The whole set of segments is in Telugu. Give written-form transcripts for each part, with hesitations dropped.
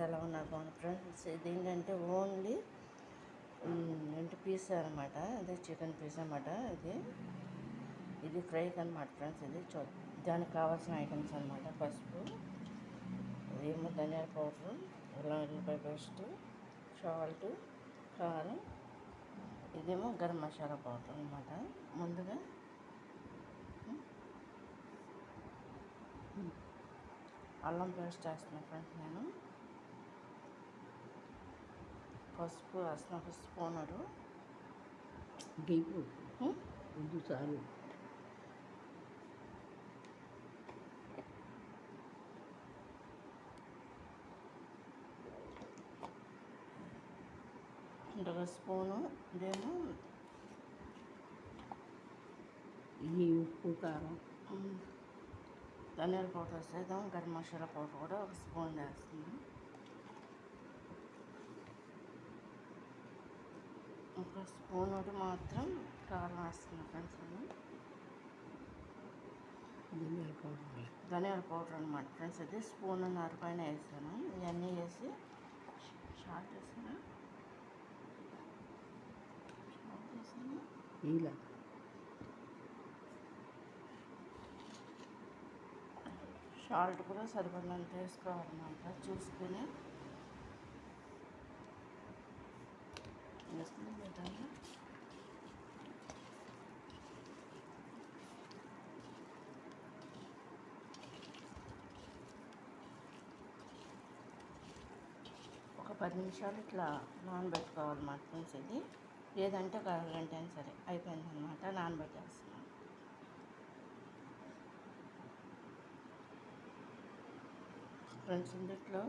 ఎలా ఉన్నారు బాగుంది ఫ్రెండ్స్. ఇది ఏంటంటే ఓన్లీ పీస్ అనమాట. అదే చికెన్ పీస్ అనమాట. ఇది ఫ్రైకి అనమాట ఫ్రెండ్స్. దానికి కావాల్సిన ఐటమ్స్ అనమాట. పసుపు, ఇదేమో ధనియాల పౌడరు, ఉల్లిపాయ పేస్ట్, సాల్ట్, కారం, ఇదేమో గరం మసాలా పౌడర్ అనమాట. ముందుగా అల్లం పేస్ట్ వేస్తున్నాను ఫ్రెండ్స్. నేను పసుపు వేస్తున్నా. ఒక స్పూనరు గీపు ముందు చాలు. ఒక స్పూను ఇదేమో ఈ ఉప్పు కారం ధనియాల పౌడర్ వేసేద్దాం. గరం మసాలా పౌడర్ కూడా ఒక స్పూన్ వేస్తుంది. ఒక స్పూన్ ఒకటి మాత్రం కారం వేస్తున్నాను ఫ్రెండ్స్. ధనియాల పౌడర్ అనమాట ఫ్రెండ్స్. ఇది స్పూన్ పైన వేసాను. ఇవన్నీ వేసి షార్ట్ వేసాను. ఇలా సాల్ట్ కూడా సరిపడినంత వేసుకోవాలన్నమాట. చూసుకుని వేసుకుని పెట్టాలి. ఒక 10 నిమిషాలు ఇట్లా నానబెట్టుకోవాలన్నమాట ఫ్రెండ్స్. ఇది లేదంటే ఒక అరగంట అయినా సరే. అయిపోయిందన్నమాట. నానబెట్టేస్తున్నాను ఫ్రెండ్స్. ఇందులో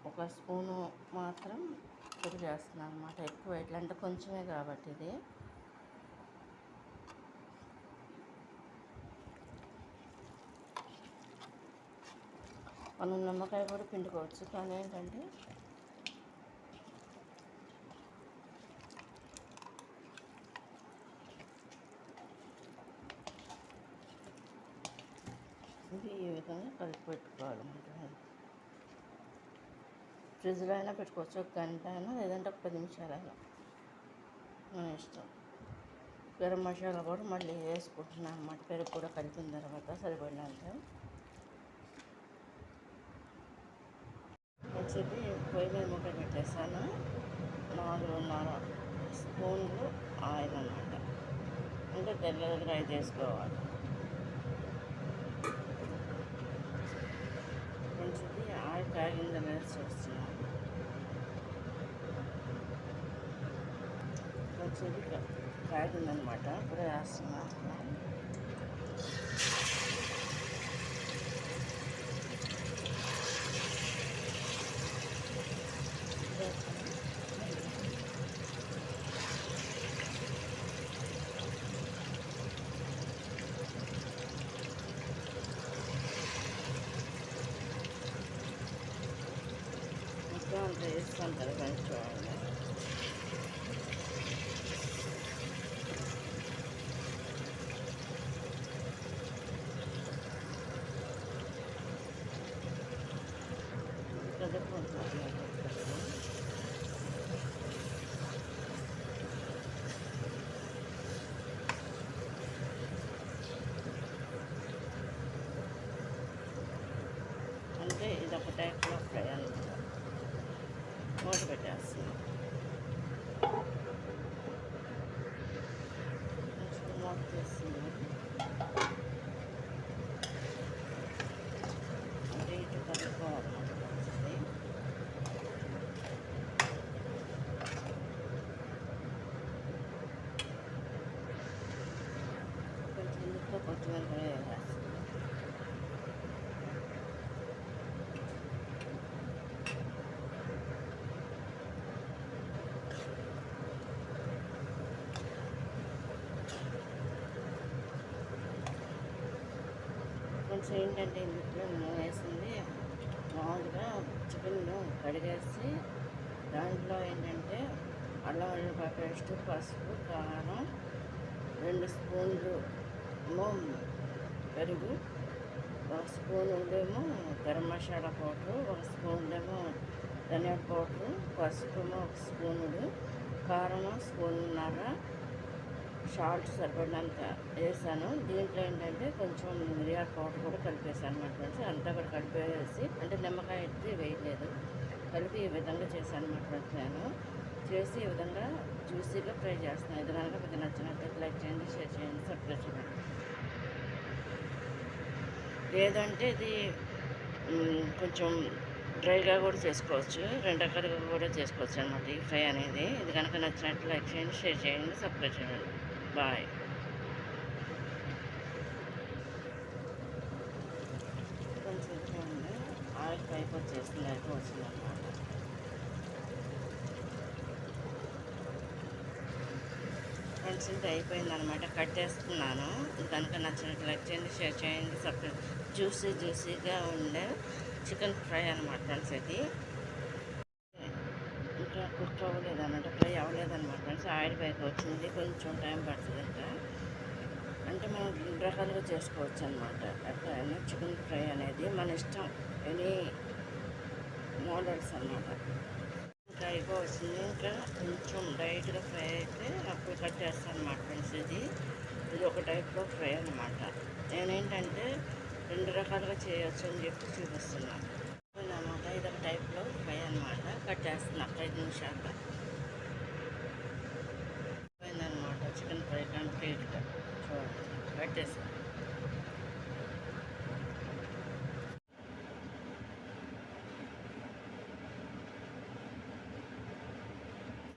ఒక స్పూను మాత్రం పెరుగు వేస్తున్నాను అనమాట. ఎక్కువ ఎట్లా అంటే కొంచెమే కాబట్టి ఇది. మనం నిమ్మకాయ కూడా పిండుకోవచ్చు, కానీ ఏంటంటే ఇది ఈ విధంగా కలిపి పెట్టుకోవాలన్నమాట. ఫ్రిడ్జ్లో అయినా పెట్టుకోవచ్చు, ఒక గంట అయినా, లేదంటే ఒక 10 నిమిషాలైనా, మన ఇష్టం. గరం మసాలా కూడా మళ్ళీ వేసుకుంటున్నాను అన్నమాట. పెరుగు కూడా కలిపిన తర్వాత సరిపడినంత. వచ్చేది పొయ్యి మీద ముక్క పెట్టేసాను. 4.5 స్పూన్లు ఆయిల్ అన్నమాట. అంటే దగ్గర 5 వేసుకోవాలి. కొంచెం ఆయిల్ కాగిందని వేసి వస్తున్నాను. కొంచెం కాగిందనమాట. ఇప్పుడే వేస్తున్నాను. అంత వేస్తాను కదా పెంచుకోవాలి. అంటే ఇది ఒక టైప్లో ఫ్రై అన్నమాట. మూత పెట్టేస్తున్నాం. మూత తీస్తున్నాం. అంటే ఇటు కలుపుకోవాలన్నమాట. కొంచెం ఇందులో కొత్తిమీర కూడా వేసేస్తాం. కొంచెం ఏంటంటే ఇందులో నూనె వేసింది. మామూలుగా చికెన్ కడిగేసి దాంట్లో ఏంటంటే అల్లం వెల్లుల్లిపాయ పేస్ట్, పసుపు, కారం, 2 స్పూన్లు పెరుగు, 1 స్పూన్ ఏమో గరం మసాలా పౌడరు, 1 స్పూన్ ఏమో ధనియాల పౌడరు, పసుపు ఒక స్పూనుడు, కారం స్పూన్నర, సాల్ట్ సరిపడినంత వేసాను. దీంట్లో ఏంటంటే కొంచెం మిరియాల పౌడర్ కూడా కలిపేసాను అన్నమాట ఫ్రెండ్స్. అంతా కూడా కలిపేసి, అంటే నిమ్మకాయ అయితే వేయలేదు, కలిపి ఈ విధంగా చేశాను అన్నమాట ఫ్రెండ్స్. నేను చేసి ఈ విధంగా జ్యూసీగా ఫ్రై చేస్తున్నాను. ఇది కనుక మీకు నచ్చినట్లయితే లైక్ చేయండి, షేర్ చేయండి, సబ్స్క్రైబ్ చేయండి. లేదంటే ఇది కొంచెం డ్రైగా కూడా చేసుకోవచ్చు, రెండు రకాలుగా కూడా చేసుకోవచ్చు అనమాట ఈ ఫ్రై అనేది. ఇది కనుక నచ్చినట్లు లైక్ చేయండి, షేర్ చేయండి, సబ్స్క్రైబ్ చేయండి. బాయ్. కొంచెం చూడండి, ఆయిల్ పైకి వచ్చేసింది, అయిపోతుంది అనమాట. ఫ్రెండ్స్ ఇది అయిపోయింది అనమాట, కట్ చేస్తున్నాను. ఇది కనుక నచ్చినట్లు లైక్ చేయండి, షేర్ చేయండి, సబ్స్క్రైబ్. జ్యూసీగా ఉండే చికెన్ ఫ్రై అనమాట ఫ్రెండ్స్. ఇది ఇంకా కుక్ అవ్వలేదన్నమాట, ఫ్రై అవ్వలేదన్నమాట ఫ్రెండ్స్. ఆయిల్ పైకి వచ్చింది, కొంచెం టైం పడుతుంది. ఇంకా అంటే మనం రెండు రకాలుగా చేసుకోవచ్చు అనమాట. అట్లా చికెన్ ఫ్రై అనేది మన ఇష్టం, ఎనీ మోడల్స్ అన్నమాట. ఇంకా అయిపోవచ్చింది, ఇంకా కొంచెం లైట్గా ఫ్రై అయితే అప్పుడు కట్ చేస్తాను అన్నమాట ఫ్రెండ్స్. ఇది ఒక టైప్లో ఫ్రై అనమాట. నేనేంటంటే రెండు రకాలుగా చేయొచ్చు అని చెప్పి చూపిస్తున్నాను అన్నమాట. ఇది ఒక టైప్లో ఫ్రై అనమాట. కట్ చేస్తున్నా 5 నిమిషాలు పోయిందనమాట. చికెన్ ఫ్రై కంప్లీట్గా చూడండి, కట్ చేస్తాను.